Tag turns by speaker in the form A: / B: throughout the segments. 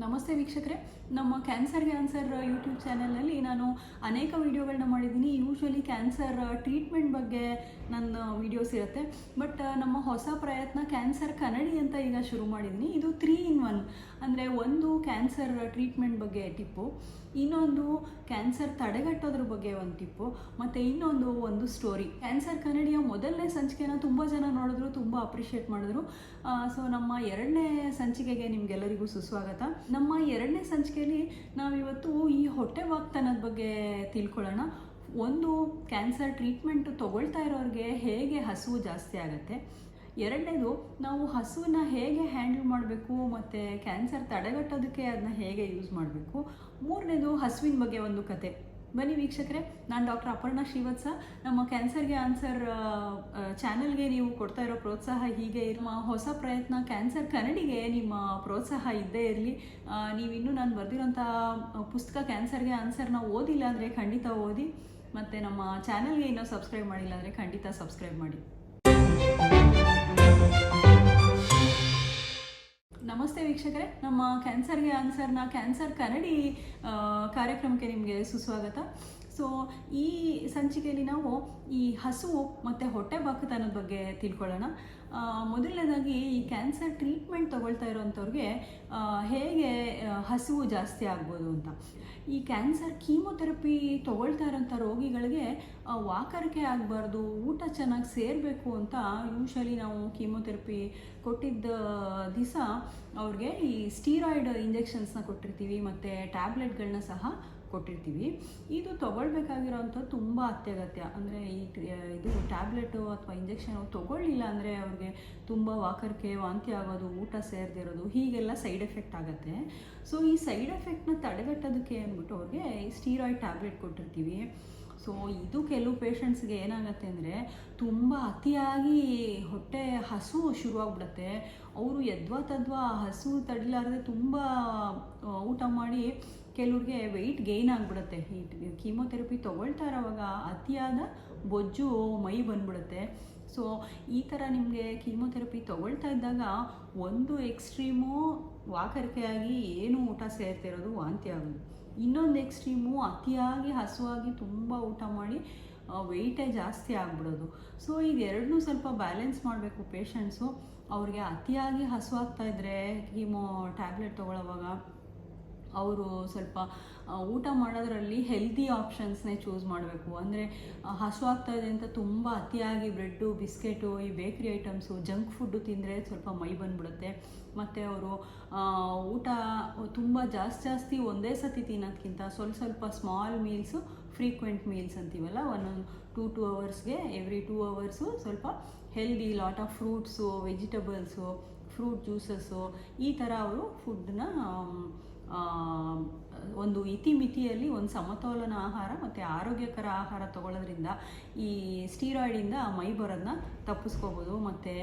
A: ನಮಸ್ತೆ ವೀಕ್ಷಕರೇ, ನಮ್ಮ ಕ್ಯಾನ್ಸರ್ಗೆ ಆನ್ಸರ್ ಯೂಟ್ಯೂಬ್ ಚಾನಲಲ್ಲಿ ನಾನು ಅನೇಕ ವೀಡಿಯೋಗಳನ್ನ ಮಾಡಿದ್ದೀನಿ. ಯೂಶ್ವಲಿ ಕ್ಯಾನ್ಸರ್ ಟ್ರೀಟ್ಮೆಂಟ್ ಬಗ್ಗೆ ನನ್ನ ವೀಡಿಯೋಸ್ ಇರುತ್ತೆ. ಬಟ್ ನಮ್ಮ ಹೊಸ ಪ್ರಯತ್ನ ಕ್ಯಾನ್ಸರ್ ಕನ್ನಡಿ ಅಂತ ಈಗ ಶುರು ಮಾಡಿದ್ದೀನಿ. ಇದು 3 in 1. ಅಂದರೆ ಒಂದು ಕ್ಯಾನ್ಸರ್ ಟ್ರೀಟ್ಮೆಂಟ್ ಬಗ್ಗೆ ಟಿಪ್ಪು, ಇನ್ನೊಂದು ಕ್ಯಾನ್ಸರ್ ತಡೆಗಟ್ಟೋದ್ರ ಬಗ್ಗೆ ಒಂದು ಟಿಪ್ಪು, ಮತ್ತು ಇನ್ನೊಂದು ಒಂದು ಸ್ಟೋರಿ. ಕ್ಯಾನ್ಸರ್ ಕನ್ನಡಿಯ ಮೊದಲನೇ ಸಂಚಿಕೆನ ತುಂಬ ಜನ ನೋಡಿದ್ರು, ತುಂಬ ಅಪ್ರಿಷಿಯೇಟ್ ಮಾಡಿದ್ರು. ಸೊ ನಮ್ಮ 2ನೇ ಸಂಚಿಕೆಗೆ ನಿಮಗೆಲ್ಲರಿಗೂ ಸುಸ್ವಾಗತ. ನಮ್ಮ 2ನೇ ಸಂಚಿಕೆಯಲ್ಲಿ ನಾವಿವತ್ತು ಈ ಹೊಟ್ಟೆ ವಾಗ್ತನದ ಬಗ್ಗೆ ತಿಳ್ಕೊಳ್ಳೋಣ. ಒಂದು, ಕ್ಯಾನ್ಸರ್ ಟ್ರೀಟ್ಮೆಂಟ್ ತೊಗೊಳ್ತಾ ಇರೋರಿಗೆ ಹೇಗೆ ಹಸಿವು ಜಾಸ್ತಿ ಆಗುತ್ತೆ. 2ನೇದು, ನಾವು ಹಸುವನ್ನ ಹೇಗೆ ಹ್ಯಾಂಡಲ್ ಮಾಡಬೇಕು ಮತ್ತು ಕ್ಯಾನ್ಸರ್ ತಡೆಗಟ್ಟೋದಕ್ಕೆ ಅದನ್ನ ಹೇಗೆ ಯೂಸ್ ಮಾಡಬೇಕು. 3ನೇದು, ಹಸುವಿನ ಬಗ್ಗೆ ಒಂದು ಕತೆ. ಬನ್ನಿ ವೀಕ್ಷಕರೇ, ನಾನು ಡಾಕ್ಟರ್ ಅಪರ್ಣಾ ಶ್ರೀವತ್ಸ. ನಮ್ಮ ಕ್ಯಾನ್ಸರ್ಗೆ ಆನ್ಸರ್ ಚಾನಲ್ಗೆ ನೀವು ಕೊಡ್ತಾ ಇರೋ ಪ್ರೋತ್ಸಾಹ ಹೀಗೆ ನಿಮ್ಮ ಹೊಸ ಪ್ರಯತ್ನ ಕ್ಯಾನ್ಸರ್ ಕನ್ನಡಿಗೆ ನಿಮ್ಮ ಪ್ರೋತ್ಸಾಹ ಇದ್ದೇ ಇರಲಿ. ನೀವಿನ್ನೂ ನಾನು ಬರೆದಿರೋಂಥ ಪುಸ್ತಕ ಕ್ಯಾನ್ಸರ್ಗೆ ಆನ್ಸರ್ನ ಓದಿಲ್ಲ ಅಂದರೆ ಖಂಡಿತ ಓದಿ, ಮತ್ತು ನಮ್ಮ ಚಾನಲ್ಗೆ ಇನ್ನೂ ಸಬ್ಸ್ಕ್ರೈಬ್ ಮಾಡಿಲ್ಲ ಅಂದರೆ ಖಂಡಿತ ಸಬ್ಸ್ಕ್ರೈಬ್ ಮಾಡಿ. ನಮಸ್ತೆ ವೀಕ್ಷಕರೇ, ನಮ್ಮ ಕ್ಯಾನ್ಸರ್ಗೆ ಆನ್ಸರ್ನ ಕ್ಯಾನ್ಸರ್ ಕನ್ನಡಿ ಕಾರ್ಯಕ್ರಮಕ್ಕೆ ನಿಮಗೆ ಸುಸ್ವಾಗತ. ಸೊ ಈ ಸಂಚಿಕೆಯಲ್ಲಿ ನಾವು ಈ ಹಸುವು ಮತ್ತು ಹೊಟ್ಟೆ ಬಾಕತನದ ಬಗ್ಗೆ ತಿಳ್ಕೊಳ್ಳೋಣ. ಮೊದಲನೇದಾಗಿ ಈ ಕ್ಯಾನ್ಸರ್ ಟ್ರೀಟ್ಮೆಂಟ್ ತೊಗೊಳ್ತಾ ಇರೋವಂಥವ್ರಿಗೆ ಹೇಗೆ ಹಸಿವು ಜಾಸ್ತಿ ಆಗ್ಬೋದು ಅಂತ. ಈ ಕ್ಯಾನ್ಸರ್ ಕೀಮೊಥೆರಪಿ ತೊಗೊಳ್ತಾ ಇರೋಂಥ ರೋಗಿಗಳಿಗೆ ವಾಕರಿಕೆ ಆಗಬಾರ್ದು, ಊಟ ಚೆನ್ನಾಗಿ ಸೇರಬೇಕು ಅಂತ ಯೂಶ್ವಲಿ ನಾವು ಕೀಮೊಥೆರಪಿ ಕೊಟ್ಟಿದ್ದ ದಿವಸ ಅವ್ರಿಗೆ ಈ ಸ್ಟೀರಾಯ್ಡ್ ಇಂಜೆಕ್ಷನ್ಸ್ನ ಕೊಟ್ಟಿರ್ತೀವಿ ಮತ್ತು ಟ್ಯಾಬ್ಲೆಟ್ಗಳನ್ನ ಸಹ ಕೊಟ್ಟಿರ್ತೀವಿ. ಇದು ತೊಗೊಳ್ಬೇಕಾಗಿರೋವಂಥದ್ದು ತುಂಬ ಅತ್ಯಗತ್ಯ. ಅಂದರೆ ಇದು ಟ್ಯಾಬ್ಲೆಟು ಅಥವಾ ಇಂಜೆಕ್ಷನ್ ತೊಗೊಳ್ಳಿಲ್ಲ ಅಂದರೆ ಅವ್ರಿಗೆ ತುಂಬ ವಾಕರಿಕೆ, ವಾಂತಿ ಆಗೋದು, ಊಟ ಸೇರದಿರೋದು, ಹೀಗೆಲ್ಲ ಸೈಡ್ ಎಫೆಕ್ಟ್ ಆಗುತ್ತೆ. ಸೊ ಈ ಸೈಡ್ ಎಫೆಕ್ಟ್ನ ತಡೆಗಟ್ಟೋದಕ್ಕೆ ಅಂದ್ಬಿಟ್ಟು ಅವ್ರಿಗೆ ಈ ಸ್ಟೀರಾಯ್ಡ್ ಟ್ಯಾಬ್ಲೆಟ್ ಕೊಟ್ಟಿರ್ತೀವಿ. ಸೊ ಇದು ಕೆಲವು ಪೇಷಂಟ್ಸ್ಗೆ ಏನಾಗುತ್ತೆ ಅಂದರೆ ತುಂಬ ಅತಿಯಾಗಿ ಹೊಟ್ಟೆ ಹಸು ಶುರುವಾಗ್ಬಿಡುತ್ತೆ. ಅವರು ಯದ್ವಾ ತದ್ವಾ ಹಸು ತಡಿಲಾರದೆ ತುಂಬ ಊಟ ಮಾಡಿ ಕೆಲವ್ರಿಗೆ ವೆಯ್ಟ್ ಗೇನ್ ಆಗಿಬಿಡುತ್ತೆ. ಈ ಕೀಮೊಥೆರಪಿ ತೊಗೊಳ್ತಾ ಇರೋವಾಗ ಅತಿಯಾದ ಬೊಜ್ಜು ಮೈ ಬಂದ್ಬಿಡುತ್ತೆ. ಸೊ ಈ ಥರ ನಿಮಗೆ ಕೀಮೊಥೆರಪಿ ತೊಗೊಳ್ತಾ ಇದ್ದಾಗ ಒಂದು ಎಕ್ಸ್ಟ್ರೀಮು ವಾಕರಿಕೆಯಾಗಿ ಏನು ಊಟ ಸೇರ್ತಿರೋದು, ವಾಂತಿ ಆಗೋದು. ಇನ್ನೊಂದು ಎಕ್ಸ್ಟ್ರೀಮು ಅತಿಯಾಗಿ ಹಸುವಾಗಿ ತುಂಬ ಊಟ ಮಾಡಿ ವೆಯ್ಟೇ ಜಾಸ್ತಿ ಆಗಿಬಿಡೋದು. ಸೊ ಇದೆರಡನ್ನೂ ಸ್ವಲ್ಪ ಬ್ಯಾಲೆನ್ಸ್ ಮಾಡಬೇಕು ಪೇಷಂಟ್ಸು. ಅವ್ರಿಗೆ ಅತಿಯಾಗಿ ಹಸುವಾಗ್ತಾಯಿದ್ರೆ ಕೀಮೋ ಟ್ಯಾಬ್ಲೆಟ್ ತೊಗೊಳ್ಳೋವಾಗ ಅವರು ಸ್ವಲ್ಪ ಊಟ ಮಾಡೋದ್ರಲ್ಲಿ ಹೆಲ್ದಿ ಆಪ್ಷನ್ಸ್ನೇ ಚೂಸ್ ಮಾಡಬೇಕು. ಅಂದರೆ ಹಸುವಾಗ್ತಾಯಿದೆ ಅಂತ ತುಂಬ ಅತಿಯಾಗಿ ಬ್ರೆಡ್ಡು, ಬಿಸ್ಕೆಟು, ಈ ಬೇಕ್ರಿ ಐಟಮ್ಸು, ಜಂಕ್ ಫುಡ್ಡು ತಿಂದರೆ ಸ್ವಲ್ಪ ಮೈ ಬಂದ್ಬಿಡುತ್ತೆ. ಮತ್ತು ಅವರು ಊಟ ತುಂಬ ಜಾಸ್ತಿ ಒಂದೇ ಸತಿ ತಿನ್ನೋದಕ್ಕಿಂತ ಸ್ವಲ್ಪ ಸ್ಮಾಲ್ ಮೀಲ್ಸು, ಫ್ರೀಕ್ವೆಂಟ್ ಮೀಲ್ಸ್ ಅಂತೀವಲ್ಲ, ಒಂದೊಂದು 2 hours ಎವ್ರಿ 2 hours ಸ್ವಲ್ಪ healthy, lot of fruits, vegetables, fruit juices, ಈ ಥರ ಅವರು ಫುಡ್ಡನ್ನ ಒಂದು ಇತಿಮಿತಿಯಲ್ಲಿ ಒಂದು ಸಮತೋಲನ ಆಹಾರ ಮತ್ತು ಆರೋಗ್ಯಕರ ಆಹಾರ ತೊಗೊಳ್ಳೋದ್ರಿಂದ ಈ ಸ್ಟೀರಾಯ್ಡಿಂದ ಮೈ ಬರೋದನ್ನ ತಪ್ಪಿಸ್ಕೋಬೋದು. ಮತ್ತು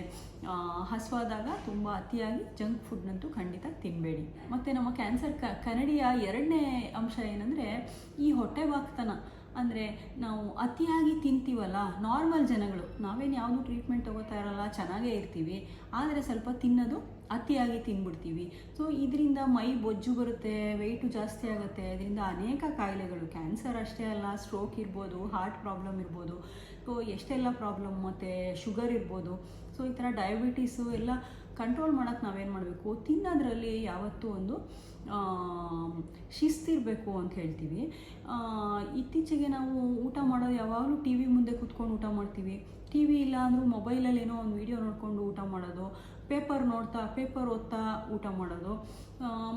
A: ಹಸುವಾದಾಗ ತುಂಬ ಅತಿಯಾಗಿ ಜಂಕ್ ಫುಡ್ನಂತೂ ಖಂಡಿತ ತಿನ್ನಬೇಡಿ. ಮತ್ತು ನಮ್ಮ ಕ್ಯಾನ್ಸರ್ ಕನ್ನಡಿಯ 2ನೇ ಅಂಶ ಏನಂದರೆ ಈ ಹೊಟ್ಟೆ ಬಾಕ್ತನ. ಅಂದರೆ ನಾವು ಅತಿಯಾಗಿ ತಿಂತೀವಲ್ಲ, ನಾರ್ಮಲ್ ಜನಗಳು, ನಾವೇನು ಯಾವುದು ಟ್ರೀಟ್ಮೆಂಟ್ ತೊಗೋತಾ ಇರಲ್ಲ, ಚೆನ್ನಾಗೇ ಇರ್ತೀವಿ, ಆದರೆ ಸ್ವಲ್ಪ ತಿನ್ನೋದು ಅತಿಯಾಗಿ ತಿಂದ್ಬಿಡ್ತೀವಿ. ಸೊ ಇದರಿಂದ ಮೈ ಬೊಜ್ಜು ಬರುತ್ತೆ, ವೆಯ್ಟು ಜಾಸ್ತಿ ಆಗುತ್ತೆ. ಇದರಿಂದ ಅನೇಕ ಕಾಯಿಲೆಗಳು, ಕ್ಯಾನ್ಸರ್ ಅಷ್ಟೇ ಅಲ್ಲ, ಸ್ಟ್ರೋಕ್ ಇರ್ಬೋದು, ಹಾರ್ಟ್ ಪ್ರಾಬ್ಲಮ್ ಇರ್ಬೋದು, ಸೊ ಎಷ್ಟೆಲ್ಲ ಪ್ರಾಬ್ಲಮ್, ಮತ್ತು ಶುಗರ್ ಇರ್ಬೋದು. ಸೊ ಈ ಥರ ಡಯಾಬಿಟೀಸು ಎಲ್ಲ ಕಂಟ್ರೋಲ್ ಮಾಡೋಕ್ಕೆ ನಾವೇನು ಮಾಡಬೇಕು, ತಿನ್ನೋದ್ರಲ್ಲಿ ಯಾವತ್ತೂ ಒಂದು ಶಿಸ್ತಿರಬೇಕು ಅಂತ ಹೇಳ್ತೀವಿ. ಇತ್ತೀಚೆಗೆ ನಾವು ಊಟ ಮಾಡೋದು ಯಾವಾಗಲೂ ಟಿ ವಿ ಮುಂದೆ ಕೂತ್ಕೊಂಡು ಊಟ ಮಾಡ್ತೀವಿ. ಟಿ ವಿ ಇಲ್ಲ ಅಂದರೂ ಮೊಬೈಲಲ್ಲಿ ಏನೋ ಒಂದು ವೀಡಿಯೋ ನೋಡಿಕೊಂಡು ಊಟ ಮಾಡೋದು, ಪೇಪರ್ ಓದ್ತಾ ಊಟ ಮಾಡೋದು,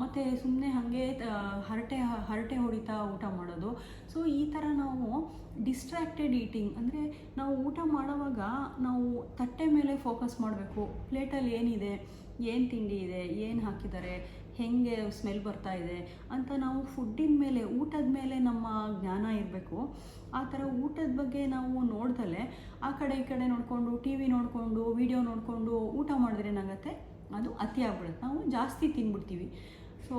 A: ಮತ್ತು ಸುಮ್ಮನೆ ಹಾಗೆ ಹರಟೆ ಹೊಡಿತಾ ಊಟ ಮಾಡೋದು. ಸೊ ಈ ಥರ ನಾವು ಡಿಸ್ಟ್ರ್ಯಾಕ್ಟೆಡ್ ಈಟಿಂಗ್, ಅಂದರೆ ನಾವು ಊಟ ಮಾಡೋವಾಗ ನಾವು ತಟ್ಟೆ ಮೇಲೆ ಫೋಕಸ್ ಮಾಡಬೇಕು. ಪ್ಲೇಟಲ್ಲಿ ಏನಿದೆ, ಏನು ತಿಂಡಿ ಇದೆ, ಏನು ಹಾಕಿದ್ದಾರೆ, ಹೇಗೆ ಸ್ಮೆಲ್ ಬರ್ತಾ ಇದೆ ಅಂತ ನಾವು ಫುಡ್ಡಿನ ಮೇಲೆ, ಊಟದ ಮೇಲೆ ನಮ್ಮ ಜ್ಞಾನ ಇರಬೇಕು. ಆ ಥರ ಊಟದ ಬಗ್ಗೆ ನಾವು ನೋಡ್ದಲೆ ಆ ಕಡೆ ಈ ಕಡೆ ನೋಡಿಕೊಂಡು, ಟಿ ವಿ ನೋಡಿಕೊಂಡು, ವೀಡಿಯೋ ನೋಡಿಕೊಂಡು ಊಟ ಮಾಡಿದ್ರೆ ಏನಾಗುತ್ತೆ, ಅದು ಅತಿ ಆಗ್ಬಿಡುತ್ತೆ, ನಾವು ಜಾಸ್ತಿ ತಿಂದ್ಬಿಡ್ತೀವಿ. ಸೊ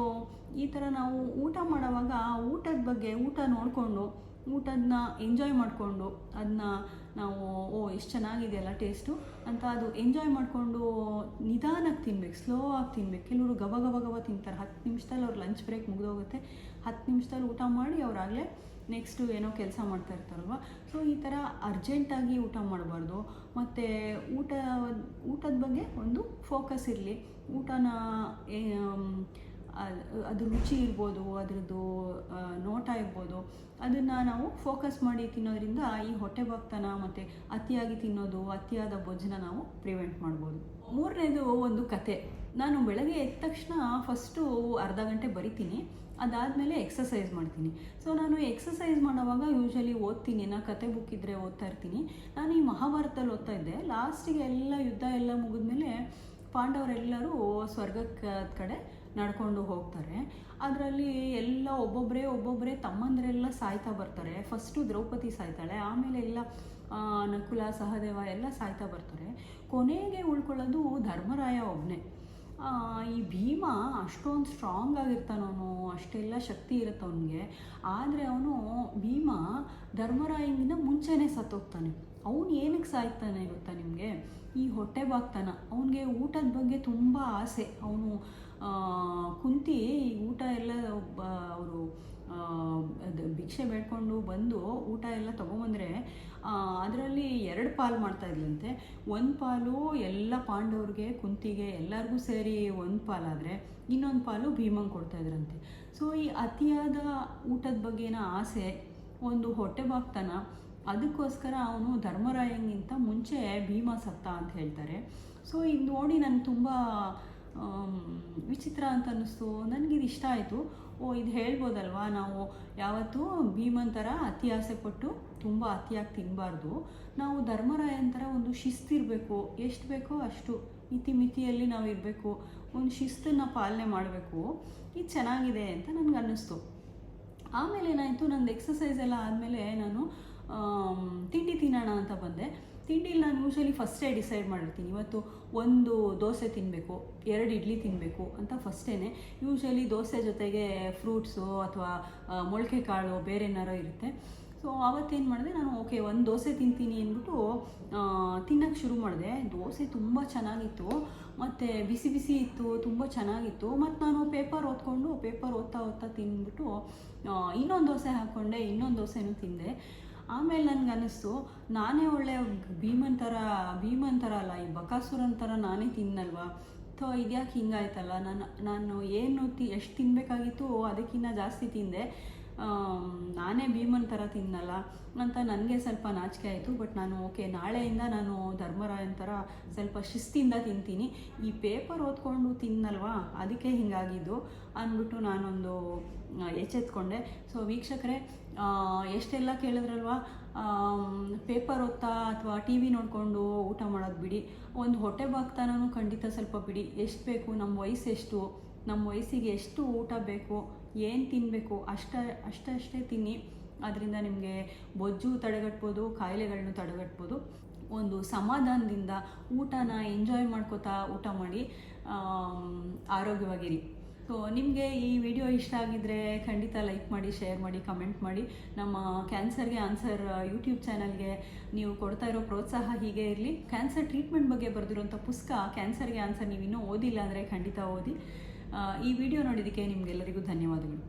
A: ಈ ಥರ ನಾವು ಊಟ ಮಾಡೋವಾಗ ಊಟದ ಬಗ್ಗೆ ಊಟ ನೋಡಿಕೊಂಡು ಊಟದನ್ನ ಎಂಜಾಯ್ ಮಾಡಿಕೊಂಡು ಅದನ್ನ ನಾವು ಎಷ್ಟು ಚೆನ್ನಾಗಿದೆಯಲ್ಲ ಟೇಸ್ಟು ಅಂತ ಅದು ಎಂಜಾಯ್ ಮಾಡಿಕೊಂಡು ನಿಧಾನಕ್ಕೆ ತಿನ್ಬೇಕು, ಸ್ಲೋ ಆಗಿ ತಿನ್ಬೇಕು. ಕೆಲವರು ಗಬ ಗಬ ಗಬ ತಿಂತಾರೆ. 10 ನಿಮಿಷದಲ್ಲಿ ಅವ್ರ ಲಂಚ್ ಬ್ರೇಕ್ ಮುಗಿದೋಗುತ್ತೆ. 10 ನಿಮಿಷದಲ್ಲಿ ಊಟ ಮಾಡಿ ಅವರಾಗಲೇ ನೆಕ್ಸ್ಟು ಏನೋ ಕೆಲಸ ಮಾಡ್ತಾ ಇರ್ತಾರಲ್ವ. ಸೊ ಈ ಥರ ಅರ್ಜೆಂಟಾಗಿ ಊಟ ಮಾಡಬಾರ್ದು. ಮತ್ತು ಊಟದ ಬಗ್ಗೆ ಒಂದು ಫೋಕಸ್ ಇರಲಿ. ಊಟನ ಅದು ರುಚಿ ಇರ್ಬೋದು, ಅದರದ್ದು ನೋಟ ಇರ್ಬೋದು, ಅದನ್ನು ನಾವು ಫೋಕಸ್ ಮಾಡಿ ತಿನ್ನೋದ್ರಿಂದ ಈ ಹೊಟ್ಟೆಬಾಗ್ತನ ಮತ್ತು ಅತಿಯಾಗಿ ತಿನ್ನೋದು, ಅತಿಯಾದ ಬೊಜ್ಜನ್ನ ನಾವು ಪ್ರಿವೆಂಟ್ ಮಾಡ್ಬೋದು. 3ನೇದು ಒಂದು ಕತೆ. ನಾನು ಬೆಳಗ್ಗೆ ಎದ್ದ ತಕ್ಷಣ ಫಸ್ಟು ಅರ್ಧ ಗಂಟೆ ಬರಿತೀನಿ, ಅದಾದಮೇಲೆ ಎಕ್ಸಸೈಸ್ ಮಾಡ್ತೀನಿ. ಸೊ ನಾನು ಎಕ್ಸಸೈಸ್ ಮಾಡೋವಾಗ ಯೂಶ್ವಲಿ ಓದ್ತೀನಿ, ನಾನು ಕತೆ ಬುಕ್ ಇದ್ದರೆ ಓದ್ತಾ ಇರ್ತೀನಿ. ನಾನು ಈ ಮಹಾಭಾರತದಲ್ಲಿ ಓದ್ತಾ ಇದ್ದೆ. ಲಾಸ್ಟಿಗೆ ಎಲ್ಲ ಯುದ್ಧ ಎಲ್ಲ ಮುಗಿದ್ಮೇಲೆ ಪಾಂಡವರೆಲ್ಲರೂ ಸ್ವರ್ಗಕ್ಕೆ ಕಡೆ ನಡ್ಕೊಂಡು ಹೋಗ್ತಾರೆ. ಅದರಲ್ಲಿ ಎಲ್ಲ ಒಬ್ಬೊಬ್ಬರೇ ತಮ್ಮಂದರೆಲ್ಲ ಸಾಯ್ತಾ ಬರ್ತಾರೆ. ಫಸ್ಟು ದ್ರೌಪದಿ ಸಾಯ್ತಾಳೆ, ಆಮೇಲೆ ಎಲ್ಲ ನಕುಲ ಸಹದೇವ ಎಲ್ಲ ಸಾಯ್ತಾ ಬರ್ತಾರೆ. ಕೊನೆಗೆ ಉಳ್ಕೊಳ್ಳೋದು ಧರ್ಮರಾಯ ಒಬ್ಬನೇ. ಈ ಭೀಮ ಅಷ್ಟೊಂದು ಸ್ಟ್ರಾಂಗ್ ಆಗಿರ್ತಾನವನು, ಅಷ್ಟೆಲ್ಲ ಶಕ್ತಿ ಇರುತ್ತೆ ಅವನಿಗೆ. ಆದರೆ ಅವನು ಭೀಮ ಧರ್ಮರಾಯನಿಂದ ಮುಂಚೆನೇ ಸತ್ತೋಗ್ತಾನೆ. ಅವನು ಏನಕ್ಕೆ ಸಾಯ್ತಾನೆ ಗೊತ್ತಾ ನಿಮಗೆ? ಈ ಹೊಟ್ಟೆಬಾಗ್ತಾನ. ಅವನಿಗೆ ಊಟದ ಬಗ್ಗೆ ತುಂಬ ಆಸೆ. ಅವನು ಕುಂತಿ ಊಟ ಎಲ್ಲ ಅವರು ಭಿಕ್ಷೆ ಬೇಡ್ಕೊಂಡು ಬಂದು ಊಟ ಎಲ್ಲ ತೊಗೊಂಬಂದರೆ ಅದರಲ್ಲಿ 2 ಪಾಲು ಮಾಡ್ತಾಯಿದ್ಲಂತೆ. 1 ಪಾಲು ಎಲ್ಲ ಪಾಂಡವ್ರಿಗೆ, ಕುಂತಿಗೆ ಎಲ್ಲರಿಗೂ ಸೇರಿ 1 ಪಾಲಾದರೆ ಇನ್ನೊಂದು ಪಾಲು ಭೀಮಂಗೆ ಕೊಡ್ತಾಯಿದ್ರಂತೆ. ಸೊ ಈ ಅತಿಯಾದ ಊಟದ ಬಗ್ಗೆನ ಆಸೆ, ಒಂದು ಹೊಟ್ಟೆಬಾಗ್ತನ, ಅದಕ್ಕೋಸ್ಕರ ಅವನು ಧರ್ಮರಾಯನಿಗಿಂತ ಮುಂಚೆ ಭೀಮ ಸತ್ತ ಅಂತ ಹೇಳ್ತಾರೆ. ಸೊ ಇದು ನೋಡಿ ನನಗೆ ತುಂಬ ವಿಚಿತ್ರ ಅಂತ ಅನ್ನಿಸ್ತು. ನನಗಿದು ಇಷ್ಟ ಆಯಿತು. ಇದು ಹೇಳ್ಬೋದಲ್ವಾ, ನಾವು ಯಾವತ್ತೂ ಭೀಮನ್ ಥರ ಅತಿ ಆಸೆ ಪಟ್ಟು ತುಂಬ ಅತಿಯಾಗಿ ತಿನ್ನಬಾರ್ದು. ನಾವು ಧರ್ಮರಾಯನ ಥರ ಒಂದು ಶಿಸ್ತಿರಬೇಕು. ಎಷ್ಟು ಬೇಕೋ ಅಷ್ಟು ಇತಿಮಿತಿಯಲ್ಲಿ ನಾವು ಇರಬೇಕು, ಒಂದು ಶಿಸ್ತನ್ನು ಪಾಲನೆ ಮಾಡಬೇಕು. ಇದು ಚೆನ್ನಾಗಿದೆ ಅಂತ ನನಗೆ ಅನ್ನಿಸ್ತು. ಆಮೇಲೆ ಏನಾಯಿತು, ನಂದು ಎಕ್ಸಸೈಸ್ ಎಲ್ಲ ಆದಮೇಲೆ ನಾನು ತಿಂಡಿ ತಿನ್ನೋಣ ಅಂತ ಬಂದೆ. ತಿಂಡಿಲಿ ನಾನು ಯೂಶ್ವಲಿ ಫಸ್ಟೇ ಡಿಸೈಡ್ ಮಾಡಿರ್ತೀನಿ, ಇವತ್ತು 1 ದೋಸೆ ತಿನ್ನಬೇಕು, 2 ಇಡ್ಲಿ ತಿನ್ನಬೇಕು ಅಂತ ಫಸ್ಟೇ. ಯೂಶ್ವಲಿ ದೋಸೆ ಜೊತೆಗೆ ಫ್ರೂಟ್ಸು ಅಥವಾ ಮೊಳಕೆ ಕಾಳು ಬೇರೆ ಏನಾರೋ ಇರುತ್ತೆ. ಸೊ ಆವತ್ತೇನು ಮಾಡಿದೆ, ನಾನು ಓಕೆ 1 ದೋಸೆ ತಿಂತೀನಿ ಅಂದ್ಬಿಟ್ಟು ತಿನ್ನೋಕ್ಕೆ ಶುರು ಮಾಡಿದೆ. ದೋಸೆ ತುಂಬ ಚೆನ್ನಾಗಿತ್ತು ಮತ್ತು ಬಿಸಿ ಬಿಸಿ ಇತ್ತು, ತುಂಬ ಚೆನ್ನಾಗಿತ್ತು. ಮತ್ತು ನಾನು ಪೇಪರ್ ಓದ್ತಾ ತಿಂದ್ಬಿಟ್ಟು ಇನ್ನೊಂದು ದೋಸೆ ಹಾಕ್ಕೊಂಡೆ, ಇನ್ನೊಂದು ದೋಸೆನೂ ತಿಂದೆ. ಆಮೇಲೆ ನನಗೆ ಅನ್ನಿಸ್ತು, ನಾನೇ ಒಳ್ಳೆ ಭೀಮನ್ ಥರ ಅಲ್ಲ, ಈ ಬಕಾಸುರನ ಥರ ನಾನೇ ತಿನ್ನಲ್ವಾ. ಇದ್ಯಾಕೆ ಹಿಂಗಾಯ್ತಲ್ಲ, ನಾನು ಎಷ್ಟು ತಿನ್ನಬೇಕಾಗಿತ್ತು ಅದಕ್ಕಿಂತ ಜಾಸ್ತಿ ತಿಂದೆ, ನಾನೇ ಭೀಮನ್ ಥರ ತಿನ್ನಲ್ಲ ಅಂತ ನನಗೆ ಸ್ವಲ್ಪ ನಾಚಿಕೆ ಆಯಿತು. ಬಟ್ ನಾನು ಓಕೆ, ನಾಳೆಯಿಂದ ನಾನು ಧರ್ಮರಾಯನ ಥರ ಸ್ವಲ್ಪ ಶಿಸ್ತಿಂದ ತಿಂತೀನಿ. ಈ ಪೇಪರ್ ಓದ್ಕೊಂಡು ತಿನ್ನಲ್ವಾ, ಅದಕ್ಕೆ ಹಿಂಗಾಗಿದ್ದು ಅಂದ್ಬಿಟ್ಟು ನಾನೊಂದು ಎಚ್ಚೆತ್ಕೊಂಡೆ. ಸೊ ವೀಕ್ಷಕರೇ, ಎಷ್ಟೆಲ್ಲ ಕೇಳಿದ್ರಲ್ವ, ಪೇಪರ್ ಓದ್ತಾ ಅಥವಾ ಟಿ ವಿ ನೋಡಿಕೊಂಡು ಊಟ ಮಾಡೋದು ಬಿಡಿ. ಒಂದು ಹೊಟ್ಟೆಬಾಗ್ತನೂ ಖಂಡಿತ ಸ್ವಲ್ಪ ಬಿಡಿ. ಎಷ್ಟು ಬೇಕು, ನಮ್ಮ ವಯಸ್ಸೆಷ್ಟು, ನಮ್ಮ ವಯಸ್ಸಿಗೆ ಎಷ್ಟು ಊಟ ಬೇಕು, ಏನು ತಿನ್ನಬೇಕು ಅಷ್ಟೇ ತಿನ್ನಿ. ಅದರಿಂದ ನಿಮಗೆ ಬೊಜ್ಜು ತಡೆಗಟ್ಬೋದು, ಕಾಯಿಲೆಗಳನ್ನೂ ತಡೆಗಟ್ಬೋದು. ಒಂದು ಸಮಾಧಾನದಿಂದ ಊಟನ ಎಂಜಾಯ್ ಮಾಡ್ಕೋತಾ ಊಟ ಮಾಡಿ ಆರೋಗ್ಯವಾಗಿರಿ. ಸೊ ನಿಮಗೆ ಈ ವಿಡಿಯೋ ಇಷ್ಟ ಆಗಿದ್ದರೆ ಖಂಡಿತ ಲೈಕ್ ಮಾಡಿ, ಶೇರ್ ಮಾಡಿ, ಕಮೆಂಟ್ ಮಾಡಿ. ನಮ್ಮ ಕ್ಯಾನ್ಸರ್ಗೆ ಆನ್ಸರ್ ಯೂಟ್ಯೂಬ್ ಚಾನಲ್ಗೆ ನೀವು ಕೊಡ್ತಾ ಇರೋ ಪ್ರೋತ್ಸಾಹ ಹೀಗೆ ಇರಲಿ. ಕ್ಯಾನ್ಸರ್ ಟ್ರೀಟ್ಮೆಂಟ್ ಬಗ್ಗೆ ಬರೆದಿರೋಂಥ ಪುಸ್ತಕ ಕ್ಯಾನ್ಸರ್ಗೆ ಆನ್ಸರ್ ನೀವು ಇನ್ನೂ ಓದಿಲ್ಲ ಅಂದರೆ ಖಂಡಿತ ಓದಿ. ಈ ವಿಡಿಯೋ ನೋಡಿದ್ದಕ್ಕೆ ನಿಮಗೆಲ್ಲರಿಗೂ ಧನ್ಯವಾದಗಳು.